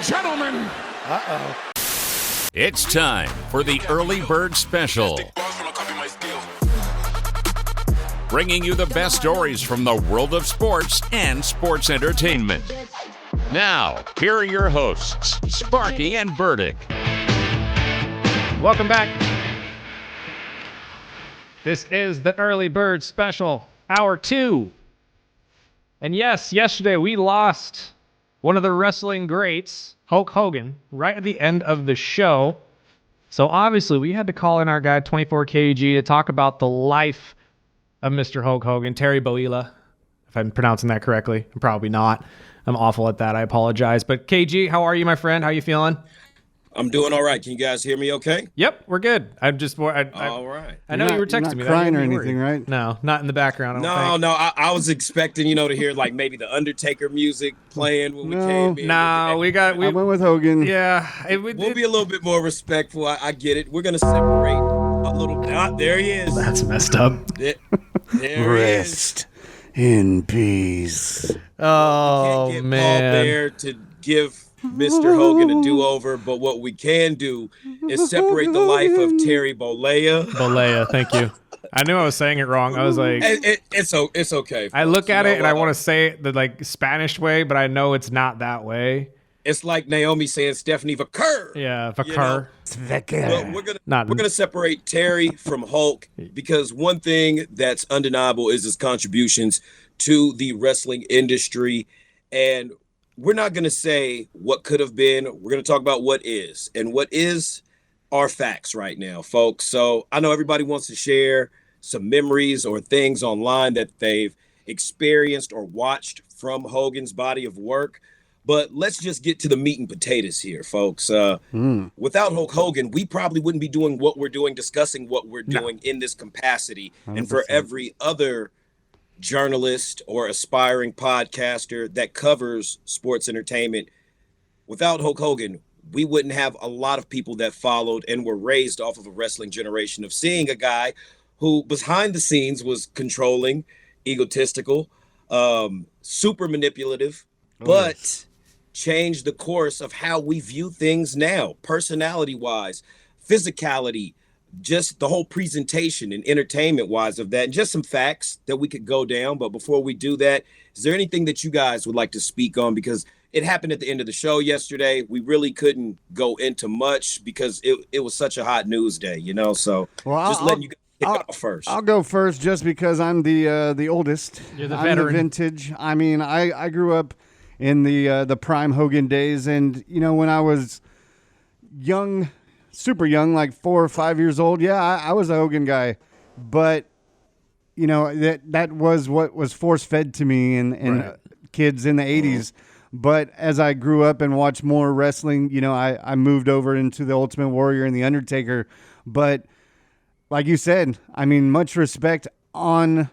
gentlemen. Uh-oh. It's time for the Early Bird Special. Bringing you the best stories from the world of sports and sports entertainment. Now, here are your hosts, Sparky and Burdick. Welcome back. This is the Early Bird Special, Hour 2. And yes, yesterday we lost one of the wrestling greats, Hulk Hogan, right at the end of the show. So obviously we had to call in our guy 24KG to talk about the life of Mr. Hulk Hogan, Terry Bollea, if I'm pronouncing that correctly. I'm probably not. I'm awful at that. I apologize. But KG, how are you, my friend? How you feeling? I'm doing all right. Can you guys hear me okay? Yep, we're good. All right. I know you were texting me. You're not crying or anything, right? No, not in the background. I was expecting, to hear like maybe the Undertaker music playing when we came in. No, I went with Hogan. Yeah. We'll be a little bit more respectful. I get it. We're going to separate a little. There he is. That's messed up. There Rest in peace. Oh, can't get man. Paul there to give Mr. Hogan a do-over, but what we can do is separate the life of Terry Bollea. Bollea, thank you. I knew I was saying it wrong. I was like, it's okay. I look at it and I want to say it the like Spanish way, but I know it's not that way. It's like Naomi saying Stephanie Vaquer. Yeah, Vaquer. But we're gonna separate Terry from Hulk because one thing that's undeniable is his contributions to the wrestling industry, and we're not going to say what could have been. We're going to talk about what is. And what is are facts right now, folks. So I know everybody wants to share some memories or things online that they've experienced or watched from Hogan's body of work. But let's just get to the meat and potatoes here, folks. Without Hulk Hogan, we probably wouldn't be doing what we're doing, discussing what we're doing in this capacity. 100%. And for every other journalist or aspiring podcaster that covers sports entertainment, without Hulk Hogan, we wouldn't have a lot of people that followed and were raised off of a wrestling generation of seeing a guy who behind the scenes was controlling, egotistical, super manipulative, but changed the course of how we view things now, personality wise, physicality, just the whole presentation and entertainment wise of that, and just some facts that we could go down. But before we do that, is there anything that you guys would like to speak on? Because it happened at the end of the show yesterday. We really couldn't go into much because it was such a hot news day, so letting you guys kick off first. I'll go first just because I'm the oldest. You're the I'm veteran. the vintage. I mean, I grew up in the prime Hogan days, and when I was young, super young, like 4 or 5 years old. Yeah, I was a Hogan guy, but that was what was force fed to me and right. Kids in the 80s. But as I grew up and watched more wrestling, I moved over into the Ultimate Warrior and the Undertaker. But like you said, I mean, much respect on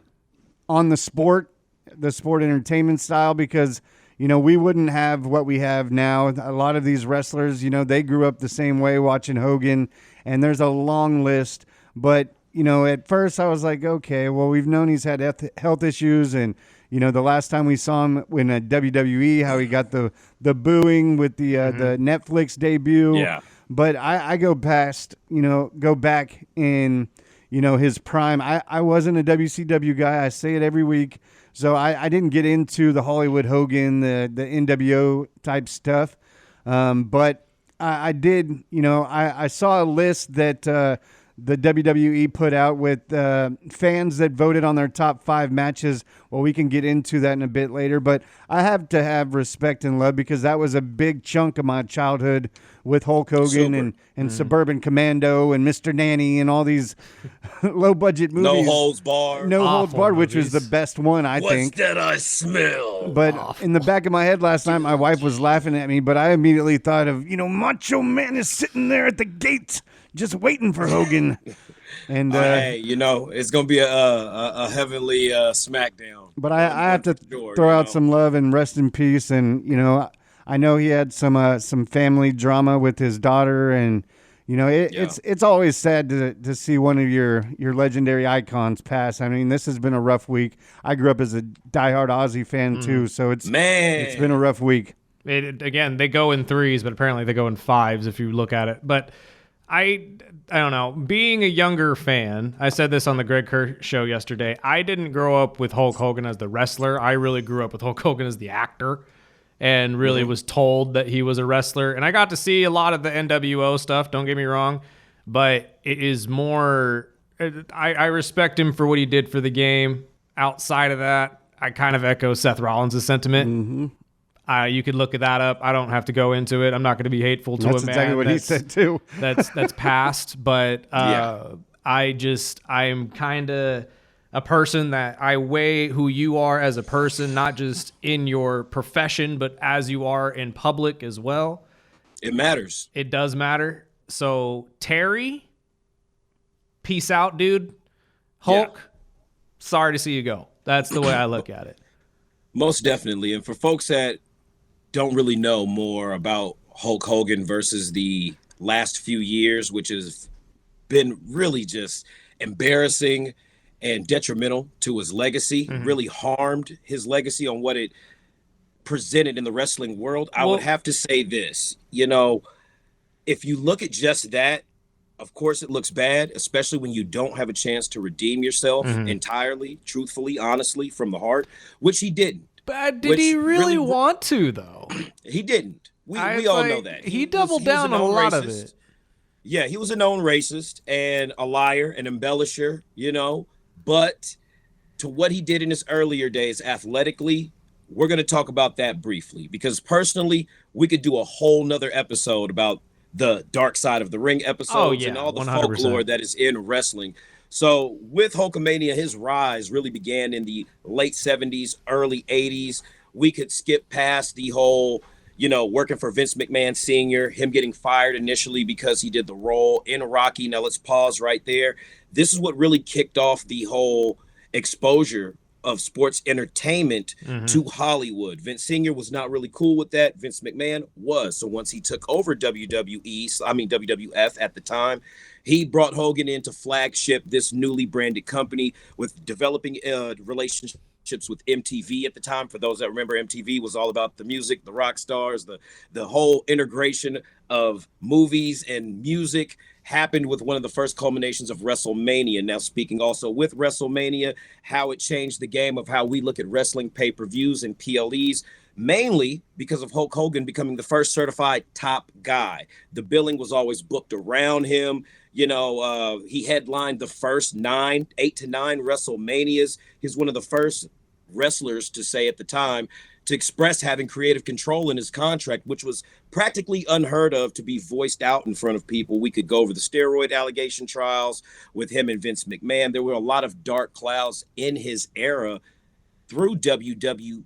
the sport entertainment style, because we wouldn't have what we have now. A lot of these wrestlers, they grew up the same way watching Hogan, and there's a long list. But, at first I was like, okay, well, we've known he's had health issues. And, the last time we saw him in a WWE, how he got the booing with the Netflix debut. Yeah. But I go back in, his prime. I wasn't a WCW guy. I say it every week. So I didn't get into the Hollywood Hogan, the NWO type stuff. But I did, I saw a list that the WWE put out with fans that voted on their top 5 matches. Well, we can get into that in a bit later. But I have to have respect and love because that was a big chunk of my childhood with Hulk Hogan and Suburban Commando and Mr. Nanny and all these low-budget movies. No Holds Barred. No Holds Barred, which was the best one, I think. What's that I smell? But in the back of my head last night, my wife was laughing at me, but I immediately thought of, Macho Man is sitting there at the gate just waiting for Hogan. And hey, it's going to be a heavenly smackdown. But I have to throw out some love and rest in peace. And, I know he had some family drama with his daughter, and it's always sad to see one of your legendary icons pass. I mean, this has been a rough week. I grew up as a diehard Aussie fan too, so it's been a rough week. Again, they go in threes, but apparently they go in fives if you look at it. But I don't know. Being a younger fan, I said this on the Greg Kerr show yesterday. I didn't grow up with Hulk Hogan as the wrestler. I really grew up with Hulk Hogan as the actor, and really was told that he was a wrestler. And I got to see a lot of the NWO stuff. Don't get me wrong, but it is more. I respect him for what he did for the game. Outside of that, I kind of echo Seth Rollins' sentiment. You could look that up. I don't have to go into it. I'm not going to be hateful to That's a man. exactly what he said too. That's past. But I'm kind of a person that I weigh who you are as a person, not just in your profession, but as you are in public as well. It matters. It does matter. So Terry, peace out, dude. Hulk, sorry to see you go. That's the way I look at it. Most definitely. And for folks that don't really know more about Hulk Hogan versus the last few years, which has been really just embarrassing and detrimental to his legacy, really harmed his legacy on what it presented in the wrestling world, I would have to say this. If you look at just that, of course it looks bad, especially when you don't have a chance to redeem yourself entirely, truthfully, honestly, from the heart, which he didn't. But did he really want to, though? He didn't. We all know that. He doubled down on a lot of it. Yeah, he was a known racist and a liar, an embellisher, But to what he did in his earlier days athletically, we're going to talk about that briefly. Because personally, we could do a whole nother episode about the dark side of the ring episodes and all the 100%. Folklore that is in wrestling. So with Hulkamania, his rise really began in the late 70s, early 80s. We could skip past the whole, working for Vince McMahon Sr., him getting fired initially because he did the role in Rocky. Now let's pause right there. This is what really kicked off the whole exposure of sports entertainment to Hollywood. Vince Sr. was not really cool with that. Vince McMahon was. So once he took over WWF at the time, he brought Hogan into Flagship, this newly branded company, with developing relationships with MTV at the time. For those that remember, MTV was all about the music, the rock stars, the whole integration of movies and music happened with one of the first culminations of WrestleMania. Now, speaking also with WrestleMania, how it changed the game of how we look at wrestling pay-per-views and PLEs, mainly because of Hulk Hogan becoming the first certified top guy. The billing was always booked around him. He headlined the first 8 to 9 WrestleManias. He's one of the first wrestlers to say at the time to express having creative control in his contract, which was practically unheard of to be voiced out in front of people. We could go over the steroid allegation trials with him and Vince McMahon. There were a lot of dark clouds in his era through WWF.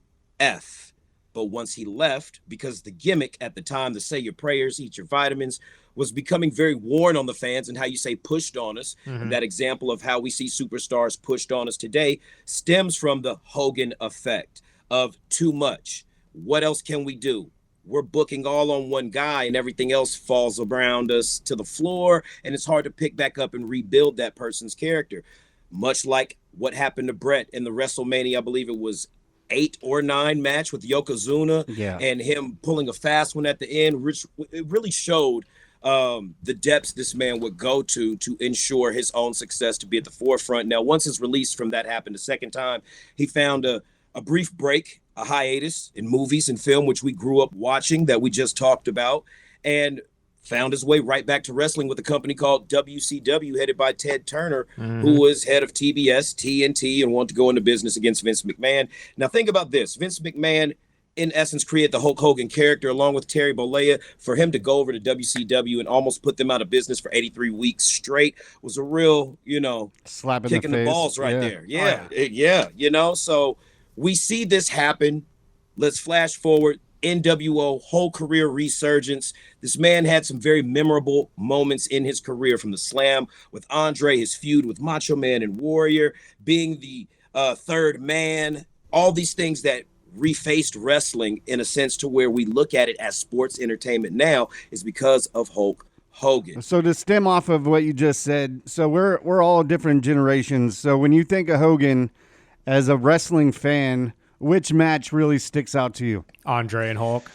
But once he left, because the gimmick at the time, the say your prayers, eat your vitamins, was becoming very worn on the fans, and how you say pushed on us. And that example of how we see superstars pushed on us today stems from the Hogan effect of too much. What else can we do? We're booking all on one guy and everything else falls around us to the floor, and it's hard to pick back up and rebuild that person's character. Much like what happened to Brett in the WrestleMania, I believe it was 8 or 9 match with Yokozuna, and him pulling a fast one at the end, which it really showed the depths this man would go to ensure his own success, to be at the forefront. Now, once his release from that happened the second time, he found a brief break, a hiatus in movies and film, which we grew up watching, that we just talked about, and found his way right back to wrestling with a company called WCW, headed by Ted Turner, who was head of TBS, TNT, and wanted to go into business against Vince McMahon. Now, think about this. Vince McMahon, in essence, created the Hulk Hogan character along with Terry Bollea. For him to go over to WCW and almost put them out of business for 83 weeks straight was a real, slap in kicking the face. The balls right there. Yeah. So we see this happen. Let's flash forward. NWO whole career resurgence. This man had some very memorable moments in his career, from the slam with Andre, his feud with Macho Man and Warrior, being the third man, all these things that refaced wrestling in a sense to where we look at it as sports entertainment now is because of Hulk Hogan. So to stem off of what you just said, so we're all different generations. So when you think of Hogan as a wrestling fan, which match really sticks out to you? Andre and Hulk.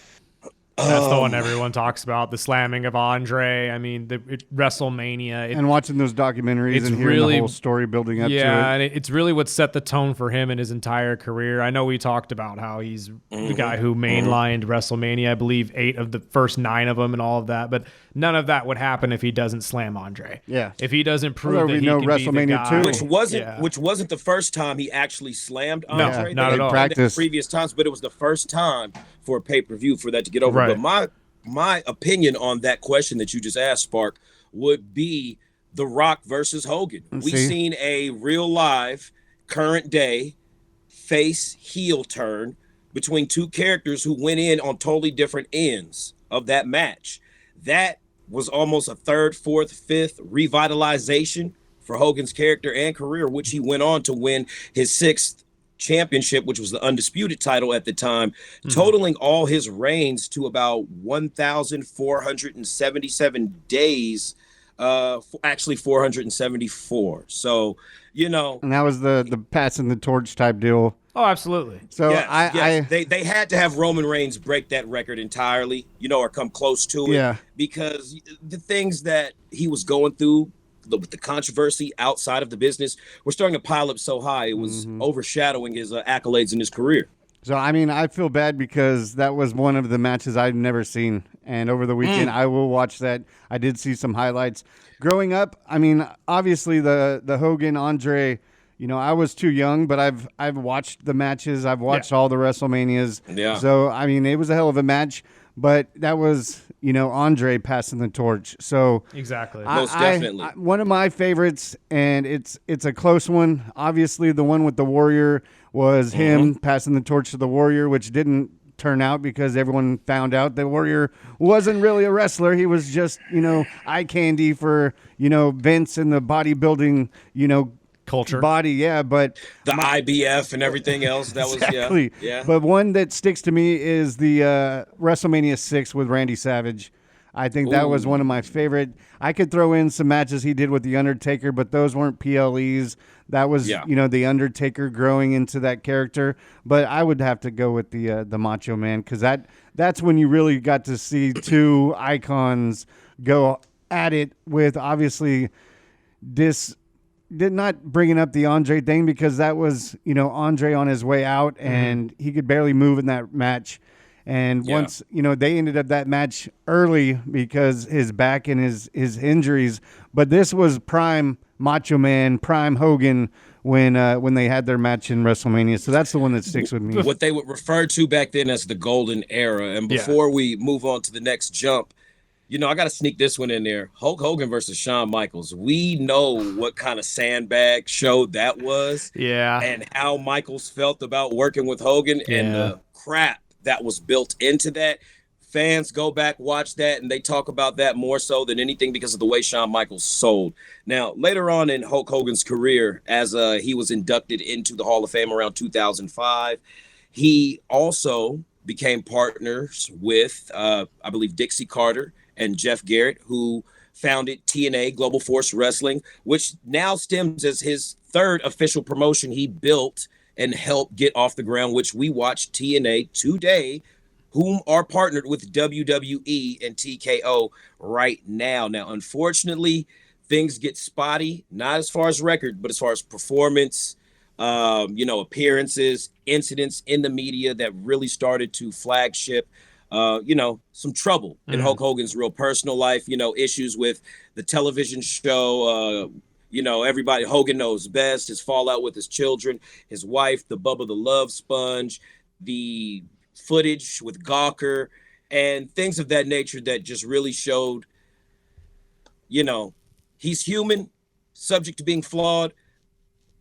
That's the one everyone talks about, the slamming of Andre. I mean, WrestleMania. And watching those documentaries and hearing the whole story building up to it. Yeah, and it's really what set the tone for him in his entire career. I know we talked about how he's the guy who mainlined WrestleMania, I believe 8 of the first 9 of them and all of that, but none of that would happen if he doesn't slam Andre. Yeah. If he doesn't prove that he can WrestleMania be the guy. 2. Which wasn't the first time he actually slammed Andre. No, not at all. Practice. Previous times, but it was the first time for a pay-per-view for that to get over. Right. But my opinion on that question that you just asked, Spark, would be The Rock versus Hogan. We've seen a real live, current day face heel turn between two characters who went in on totally different ends of that match. That was almost a 3rd, 4th, 5th revitalization for Hogan's character and career, which he went on to win his 6th championship, which was the undisputed title at the time, totaling all his reigns to about 1,477 days, actually 474. So, and that was the passing the torch type deal. Oh, absolutely. So yes. They had to have Roman Reigns break that record entirely, or come close to it, because the things that he was going through, with the controversy outside of the business, we're starting to pile up so high it was overshadowing his accolades in his career. So, I mean, I feel bad because that was one of the matches I'd never seen. And over the weekend, I will watch that. I did see some highlights. Growing up, I mean, obviously the Hogan, Andre, I was too young, but I've watched the matches. I've watched all the WrestleManias. Yeah. So, I mean, it was a hell of a match. But that was, Andre passing the torch. So exactly, most definitely one of my favorites, and it's a close one. Obviously, the one with the Warrior was him passing the torch to the Warrior, which didn't turn out because everyone found out the Warrior wasn't really a wrestler. He was just, eye candy for, Vince and the bodybuilding, culture body, but the IBF and everything else that exactly. was yeah. But one that sticks to me is the WrestleMania 6 with Randy Savage. I think that was one of my favorite. I could throw in some matches he did with the Undertaker, but those weren't PLEs. That was the Undertaker growing into that character. But I would have to go with the Macho Man, because that's when you really got to see two icons go at it with obviously not bringing up the Andre thing, because that was, Andre on his way out and he could barely move in that match. And once, they ended up that match early because his back and his injuries. But this was prime Macho Man, prime Hogan when they had their match in WrestleMania. So that's the one that sticks with me. What they would refer to back then as the golden era. And before we move on to the next jump, I got to sneak this one in there. Hulk Hogan versus Shawn Michaels. We know what kind of sandbag show that was. Yeah. And how Michaels felt about working with Hogan and the crap that was built into that. Fans go back, watch that, and they talk about that more so than anything because of the way Shawn Michaels sold. Now, later on in Hulk Hogan's career, as he was inducted into the Hall of Fame around 2005, he also became partners with, I believe, Dixie Carter and Jeff Jarrett, who founded TNA Global Force Wrestling, which now stems as his 3rd official promotion he built and helped get off the ground, which we watch TNA today, whom are partnered with WWE and TKO right now. Now, unfortunately, things get spotty, not as far as record, but as far as performance, appearances, incidents in the media that really started to flagship some trouble in Hulk Hogan's real personal life, issues with the television show, everybody, Hogan Knows Best, his fallout with his children, his wife, the Bubba the Love Sponge, the footage with Gawker, and things of that nature that just really showed, he's human, subject to being flawed.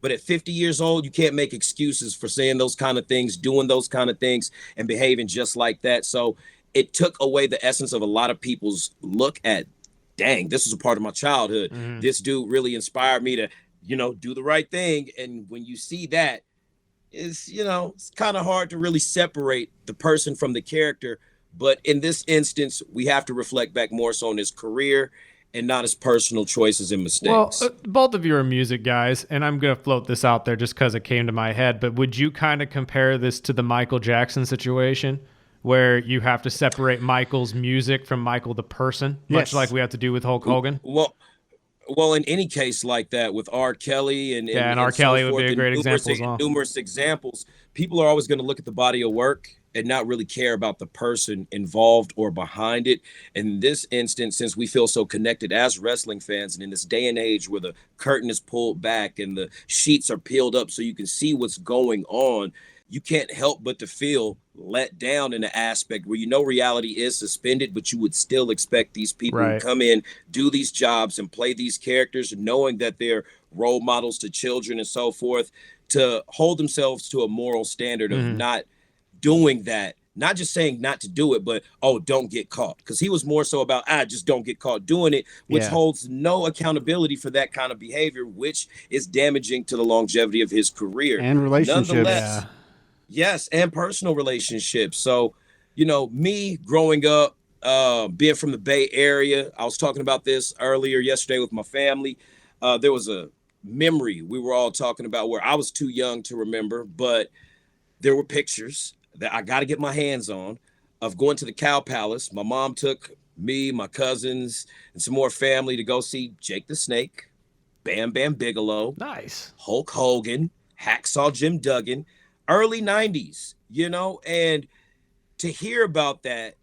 But at 50 years old, you can't make excuses for saying those kind of things, doing those kind of things, and behaving just like that. So it took away the essence of a lot of people's look at, dang, this was a part of my childhood. This dude really inspired me to, do the right thing. And when you see that, it's kind of hard to really separate the person from the character. But in this instance, we have to reflect back more so on his career and not his personal choices and mistakes. Well, both of you are music guys, and I'm going to float this out there just because it came to my head, but would you kind of compare this to the Michael Jackson situation, where you have to separate Michael's music from Michael the person, much like we have to do with Hulk Hogan. Well, in any case like that with R. Kelly and R. Kelly would be a great example as well. Numerous examples. People are always going to look at the body of work and not really care about the person involved or behind it. In this instance, since we feel so connected as wrestling fans, and in this day and age where the curtain is pulled back and the sheets are peeled up so you can see what's going on, you can't help but to feel let down in the aspect where reality is suspended, but you would still expect these people to come in, do these jobs, and play these characters, knowing that they're role models to children and so forth, to hold themselves to a moral standard of not doing that. Not just saying not to do it, but, don't get caught. Because he was more so about, just don't get caught doing it, which holds no accountability for that kind of behavior, which is damaging to the longevity of his career. And relationships. Yes, and personal relationships. So, me growing up, being from the Bay Area, I was talking about this earlier yesterday with my family. There was a memory we were all talking about where I was too young to remember, but there were pictures that I got to get my hands on of going to the Cow Palace. My mom took me, my cousins, and some more family to go see Jake the Snake, Bam Bam Bigelow, nice, Hulk Hogan, Hacksaw Jim Duggan. Early 90s, and to hear about that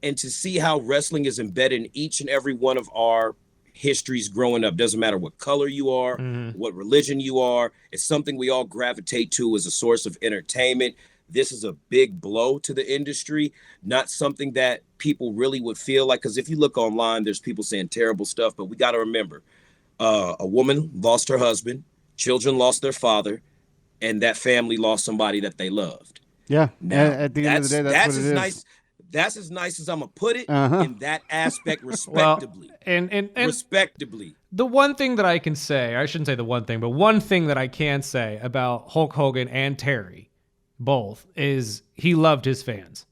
and to see how wrestling is embedded in each and every one of our histories growing up. Doesn't matter what color you are, what religion you are. It's something we all gravitate to as a source of entertainment. This is a big blow to the industry, not something that people really would feel like, because if you look online, there's people saying terrible stuff, but we got to remember, a woman lost her husband, children lost their father, and that family lost somebody that they loved. Yeah. Now, at the end of the day, that's what it is. Nice. That's as nice as I'm gonna put it in that aspect, respectably. And respectably. The one thing that I can say, I shouldn't say the one thing, but one thing that I can say about Hulk Hogan and Terry, both, is he loved his fans.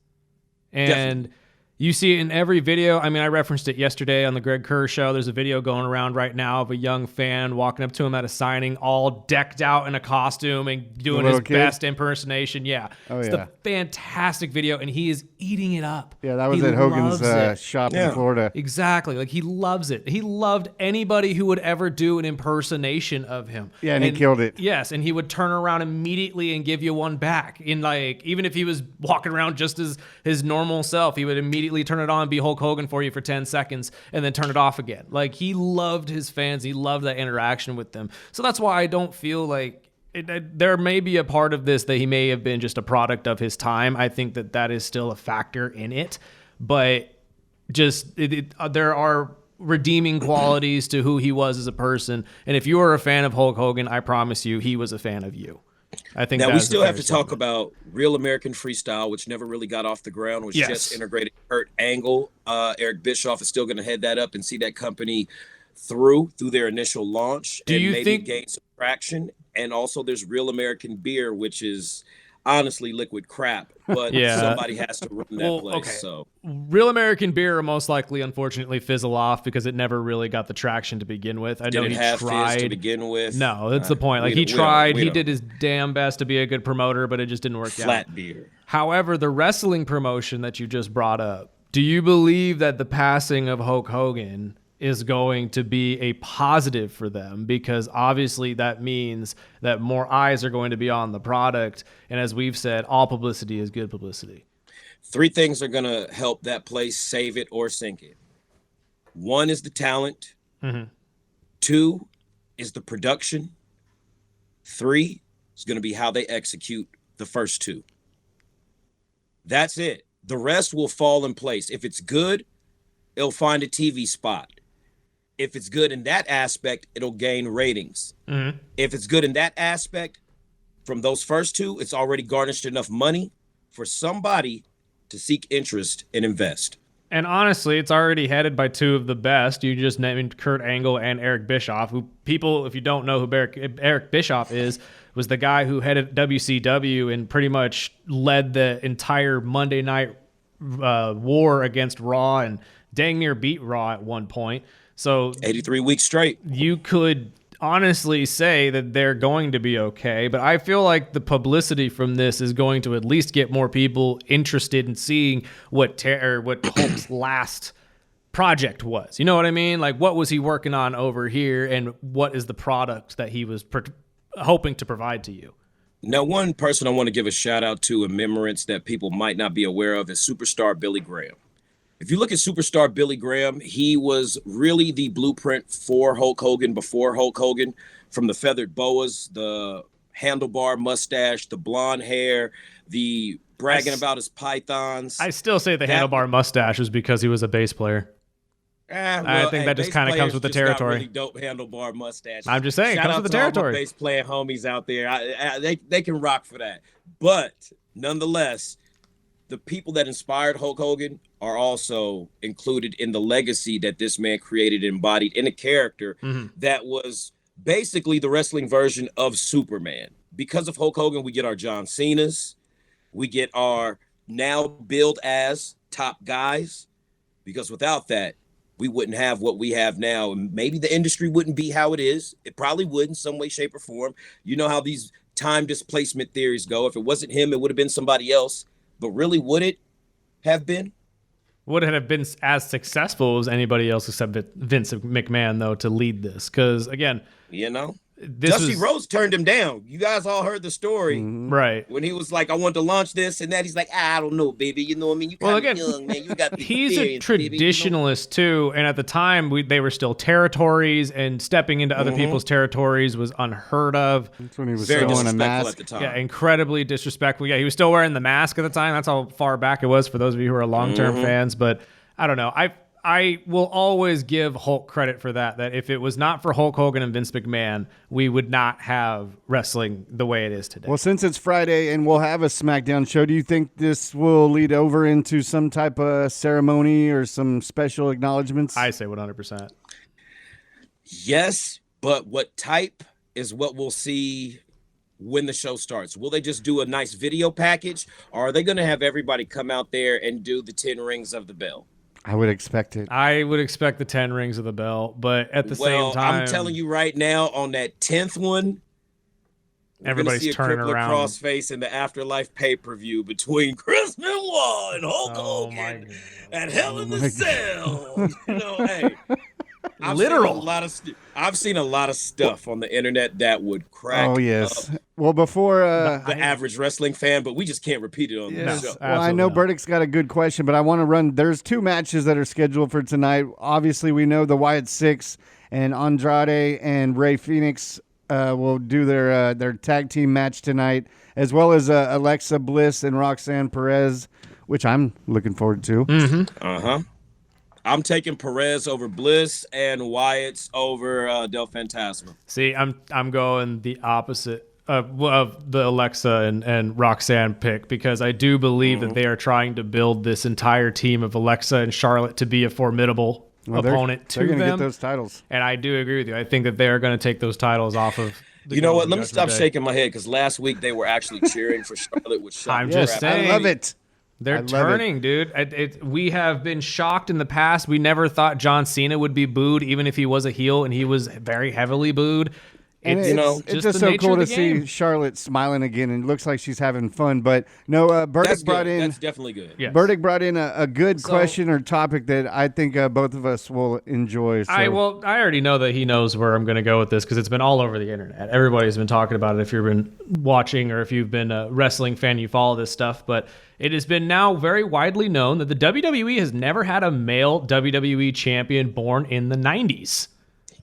And Definitely. You see it in every video. I mean, I referenced it yesterday on the Greg Kerr show. There's a video going around right now of a young fan walking up to him at a signing, all decked out in a costume and doing his best impersonation. Yeah. It's a fantastic video, and he is eating it up. Yeah, that was at Hogan's shop in Florida. Exactly. Like, he loves it. He loved anybody who would ever do an impersonation of him. Yeah, and he killed it. Yes, and he would turn around immediately and give you one back. Even if he was walking around just as his normal self, he would immediately turn it on and be Hulk Hogan for you for 10 seconds and then turn it off again. Like, he loved his fans. He loved that interaction with them. So that's why I don't feel like there may be a part of this that he may have been just a product of his time. I think that is still a factor in it, but there are redeeming qualities to who he was as a person. And if you are a fan of Hulk Hogan, I promise you he was a fan of you. I think now we still have to talk about Real American Freestyle, which never really got off the ground, was just integrated Kurt Angle. Eric Bischoff is still going to head that up and see that company through their initial launch. Do you think gain some traction? And also there's Real American Beer, which is honestly liquid crap, but somebody has to run that place. Okay. So Real American Beer will most likely, unfortunately, fizzle off because it never really got the traction to begin with. I know he tried to begin with. No, that's the point. Like, he tried, he did his damn best to be a good promoter, but it just didn't work out. Flat beer. However, the wrestling promotion that you just brought up, do you believe that the passing of Hulk Hogan is going to be a positive for them? Because obviously that means that more eyes are going to be on the product. And as we've said, all publicity is good publicity. 3 things are going to help that place save it or sink it. 1 is the talent. 2 is the production. 3 is going to be how they execute the first 2. That's it. The rest will fall in place. If it's good, it'll find a TV spot. If it's good in that aspect, it'll gain ratings. If it's good in that aspect, from those first 2, it's already garnished enough money for somebody to seek interest and invest. And honestly, it's already headed by 2 of the best. You just named Kurt Angle and Eric Bischoff, who people, if you don't know who Eric Bischoff is, was the guy who headed WCW and pretty much led the entire Monday Night war against Raw and dang near beat Raw at one point. So 83 weeks straight. You could honestly say that they're going to be okay, but I feel like the publicity from this is going to at least get more people interested in seeing what Hulk's last project was. You know what I mean? Like, what was he working on over here, and what is the product that he was hoping to provide to you? Now, one person I want to give a shout out to in remembrance that people might not be aware of is superstar Billy Graham. If you look at superstar Billy Graham, he was really the blueprint for Hulk Hogan before Hulk Hogan, from the feathered boas, the handlebar mustache, the blonde hair, the bragging about his pythons. I still say the handlebar mustache was because he was a bass player. I think that just kind of comes with the territory. Really dope handlebar mustache. I'm just saying, it comes with the territory. All my bass playing homies out there, they can rock for that. But nonetheless, the people that inspired Hulk Hogan are also included in the legacy that this man created and embodied in a character that was basically the wrestling version of Superman. Because of Hulk Hogan, we get our John Cena's, we get our now billed as top guys, because without that, we wouldn't have what we have now. And maybe the industry wouldn't be how it is. It probably would in some way, shape, or form. You know how these time displacement theories go. If it wasn't him, it would have been somebody else. But really, would it have been? Would it have been as successful as anybody else except Vince McMahon, though, to lead this? Because, again, Dusty Rhodes turned him down. You guys all heard the story. Right. When he was like, I want to launch this and that. He's like, I don't know, baby. You know what I mean? You kind of young, man. You got the he's a traditionalist, too. And at the time, they were still territories, and stepping into other people's territories was unheard of. That's when he was very throwing a mask at the time. Yeah, incredibly disrespectful. Yeah, he was still wearing the mask at the time. That's how far back it was for those of you who are long-term fans. But I don't know. I will always give Hulk credit for that if it was not for Hulk Hogan and Vince McMahon, we would not have wrestling the way it is today. Well, since it's Friday and we'll have a SmackDown show, do you think this will lead over into some type of ceremony or some special acknowledgments? I say 100%. Yes, but what type is what we'll see when the show starts. Will they just do a nice video package, or are they going to have everybody come out there and do the 10 rings of the bell? I would expect it. I would expect the 10 rings of the bell, but at the same time, I'm telling you right now, on that 10th one, everybody's turning around. Crossface in the Afterlife pay-per-view between Chris Benoit and Hulk Hogan at Hell in a Cell. Hey, I've seen a lot of stuff on the internet that would crack. Oh yes. Well, before the average wrestling fan, but we just can't repeat it on the show. Well, I know Burdick's got a good question, but I want to run. There's 2 matches that are scheduled for tonight. Obviously, we know the Wyatt Six and Andrade and Rey Fenix will do their tag team match tonight, as well as Alexa Bliss and Roxanne Perez, which I'm looking forward to. I'm taking Perez over Bliss and Wyatt's over Del Fantasma. See, I'm going the opposite of the Alexa and Roxanne pick, because I do believe that they are trying to build this entire team of Alexa and Charlotte to be a formidable opponent to them. They're going to get those titles. And I do agree with you. I think that they're going to take those titles off of You know what? Let me stop shaking my head, because last week they were actually cheering for Charlotte with Charlotte. I'm just saying. I love it. They're turning, dude. We have been shocked in the past. We never thought John Cena would be booed, even if he was a heel, and he was very heavily booed. It's just so cool to see Charlotte smiling again, and it looks like she's having fun. But no, Burdick brought in. That's definitely good. Yes. Burdick brought in a good question or topic that I think both of us will enjoy. So. I already know that he knows where I'm going to go with this, because it's been all over the internet. Everybody's been talking about it. If you've been watching, or if you've been a wrestling fan, you follow this stuff. But it has been now very widely known that the WWE has never had a male WWE champion born in the 90s.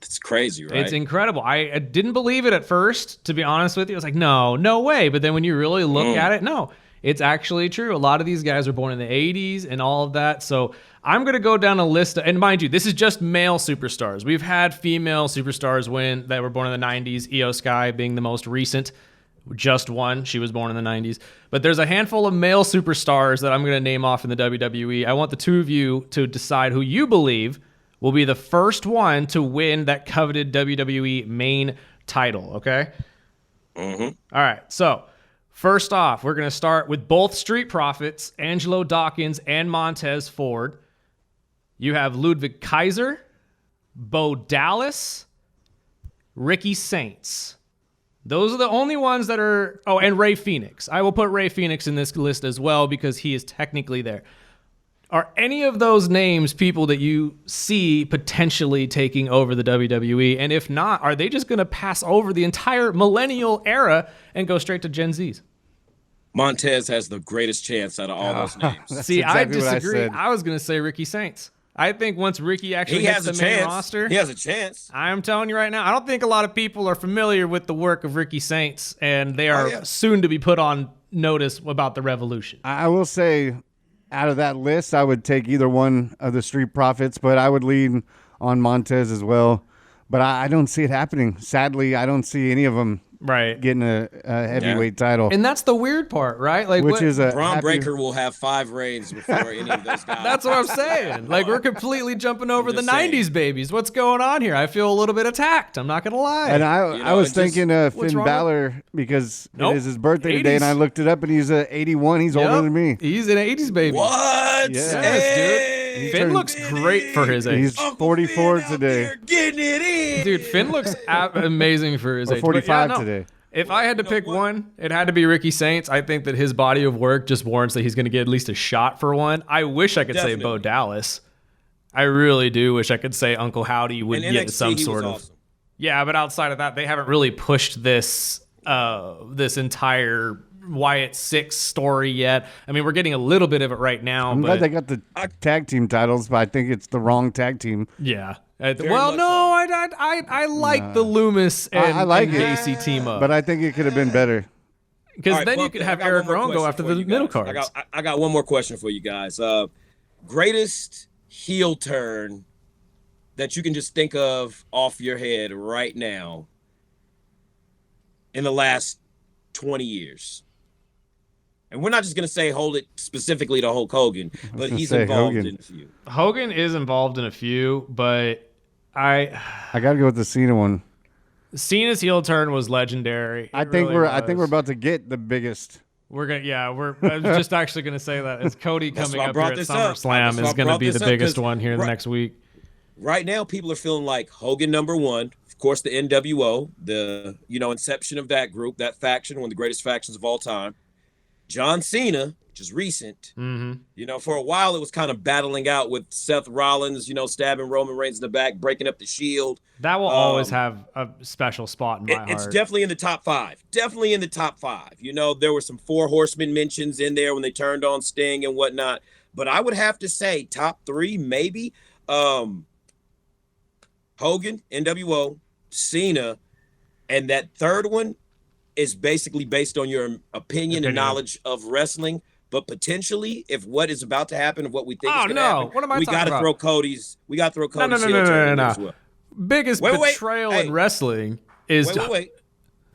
It's crazy, right? It's incredible. I didn't believe it at first, to be honest with you. I was like, no way. But then when you really look at it, no, it's actually true. A lot of these guys were born in the 80s and all of that. So I'm going to go down a list. And mind you, this is just male superstars. We've had female superstars win that were born in the 90s, Io Sky being the most recent. Just one. She was born in the 90s. But there's a handful of male superstars that I'm going to name off in the WWE. I want the two of you to decide who you believe will be the first one to win that coveted WWE main title, okay? All right, so first off, we're going to start with both Street Profits, Angelo Dawkins and Montez Ford. You have Ludwig Kaiser, Bo Dallas, Ricky Saints. Those are the only ones that are... Oh, and Ray Phoenix. I will put Ray Phoenix in this list as well because he is technically there. Are any of those names people that you see potentially taking over the WWE? And if not, are they just going to pass over the entire millennial era and go straight to Gen Zs? Montez has the greatest chance out of all those names. See, exactly I what I disagree. said. I was going to say Ricky Saints. I think once Ricky actually He hits has the a main chance. roster... He has a chance. I'm telling you right now, I don't think a lot of people are familiar with the work of Ricky Saints, and they are soon to be put on notice about the Revolution. I will say, out of that list, I would take either one of the Street Profits, but I would lean on Montez as well. But I don't see it happening. Sadly, I don't see any of them getting a heavyweight title. And that's the weird part, right? Like, which is a Braun Breaker will have 5 reigns before any of those guys. That's what I'm saying. Like, we're completely jumping over the saying. 90s babies. What's going on here? I feel a little bit attacked. I'm not going to lie. And I was thinking Finn wrong Balor because Nope. it is his birthday 80s. today, and I looked it up, and he's 81. He's older than me. He's an 80s baby. What? Yes, Hey, Finn looks great for his age. He's Uncle 44 Finn out today. there getting it in. Dude, Finn looks amazing for his Or age. 45 But today. If I had to pick one, it had to be Ricky Saints. I think that his body of work just warrants that he's going to get at least a shot for one. I wish I could say Bo Dallas. I really do wish I could say Uncle Howdy would And get NXT, some he sort was of... awesome. Yeah, but outside of that, they haven't really pushed this this entire Wyatt 6 story yet. I mean, we're getting a little bit of it right now. I'm but glad they got the tag team titles, but I think it's the wrong tag team. yeah. Very Well, much no, so. I like the Loomis and, I like and it. Gacy team up. But I think it could have been better. Because All right, then you Buck, could I have got Eric one more Rowan go question after for the you middle guys. cards. I got one more question for you guys. Greatest heel turn that you can just think of off your head right now in the last 20 years. And we're not just going to say hold it specifically to Hulk Hogan, but he's involved Hogan. in a few. Hogan is involved in a few, but I got to go with the Cena one. Cena's heel turn was legendary. I think we're about to get the biggest. We're gonna, I was just actually gonna say that. It's Cody That's coming why I up here brought at this up. SummerSlam That's why is I gonna brought be the this up, biggest 'cause one here the next week. Right now, people are feeling like Hogan #1, of course, the NWO, the inception of that group, that faction, one of the greatest factions of all time. John Cena, which is recent. Mm-hmm. For a while it was kind of battling out with Seth Rollins, stabbing Roman Reigns in the back, breaking up the Shield. That will always have a special spot in my heart. It's definitely in the top 5. Definitely in the top 5. There were some 4 Horsemen mentions in there when they turned on Sting and whatnot. But I would have to say top 3, maybe. Hogan, NWO, Cena, and that third one is basically based on your opinion and knowledge of wrestling. But potentially, if what is about to happen, of what we think is going to happen, what am I we talking got to about? throw Cody's. We got to throw Cody's. No. heel turn in there as well. Biggest Wait. betrayal Hey. in wrestling is Wait.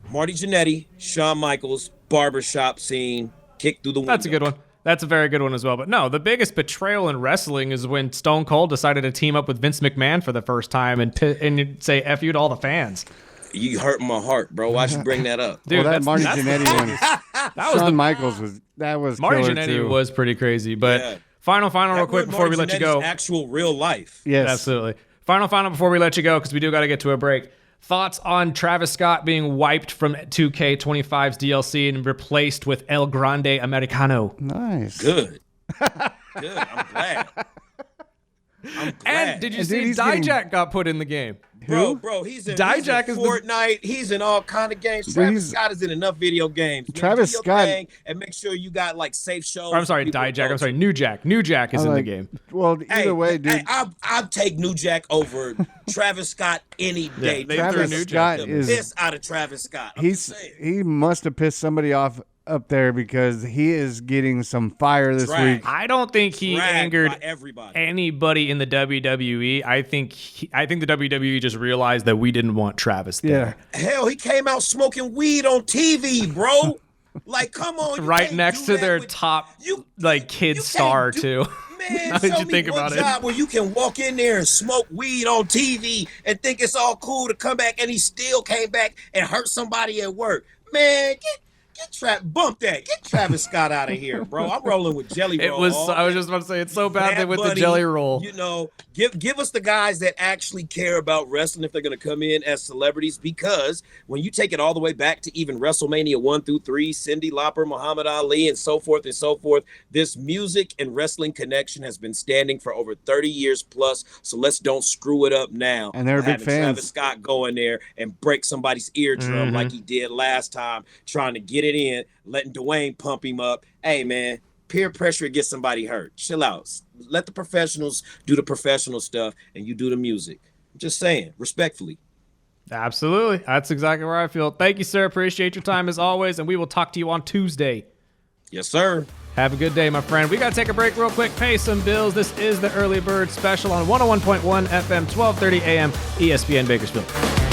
Marty Jannetty, Shawn Michaels, barbershop scene, kick through the window. That's a good one. That's a very good one as well. But no, the biggest betrayal in wrestling is when Stone Cold decided to team up with Vince McMahon for the first time and say F you to all the fans. You hurt my heart, bro. Why'd you bring that up? Dude, Well, that Marty that's Jannetty one. that was Shawn Michaels was Marty killer Jannetty too. was pretty crazy. But Yeah. final, real That quick was before we Marty let you go. Jannetty's actual real life. Yes, Absolutely. Final before we let you go, because we do got to get to a break. Thoughts on Travis Scott being wiped from 2K25's DLC and replaced with El Grande Americano? Nice. Good. Good. I'm glad. And did you And see dude, he's getting- Dijak got put in the game? Bro, he's in Dijak is the- Fortnite. He's in all kind of games. Dude, Travis Scott is in enough video games. Man, Travis do your Scott- thing and make sure you got like safe shows. Or, I'm sorry, for people to Dijak. go I'm sorry, to. New Jack. New Jack is in the game. Well, either way, dude. Hey, I'll take New Jack over Travis Scott any day. they Travis threw New Scott Jack the is piss out of Travis Scott. I'm just saying. he must have pissed somebody off up there because he is getting some fire this Dragged. week. I don't think he Dragged angered by everybody. anybody in the WWE. I think the WWE just realized that we didn't want Travis there. Yeah. Hell, he came out smoking weed on TV, bro. Like, come on. you Right can't next do to that their with- top you- kid you star can't do- too. Man, How did show you me think one about it? job where you can walk in there and smoke weed on TV and think it's all cool to come back, and he still came back and hurt somebody at work. Man, bump that. Get Travis Scott out of here, bro. I'm rolling with Jelly Roll. I was just about to say, it's so bad Bad with Bunny, the Jelly Roll. You know, give us the guys that actually care about wrestling if they're going to come in as celebrities, because when you take it all the way back to even WrestleMania 1 through 3, Cyndi Lauper, Muhammad Ali, and so forth, this music and wrestling connection has been standing for over 30 years plus. So let's don't screw it up now. And they're big fans. Travis Scott go in there and break somebody's eardrum like he did last time, trying to get it in, letting Dwayne pump him up. Hey, man, peer pressure to get somebody hurt. Chill out. Let the professionals do the professional stuff, and you do the music. I'm just saying, respectfully. Absolutely. That's exactly where I feel. Thank you, sir. Appreciate your time as always, and we will talk to you on Tuesday. Yes, sir. Have a good day, my friend. We got to take a break real quick, pay some bills. This is the Early Bird Special on 101.1 FM, 1230 AM, ESPN Bakersfield.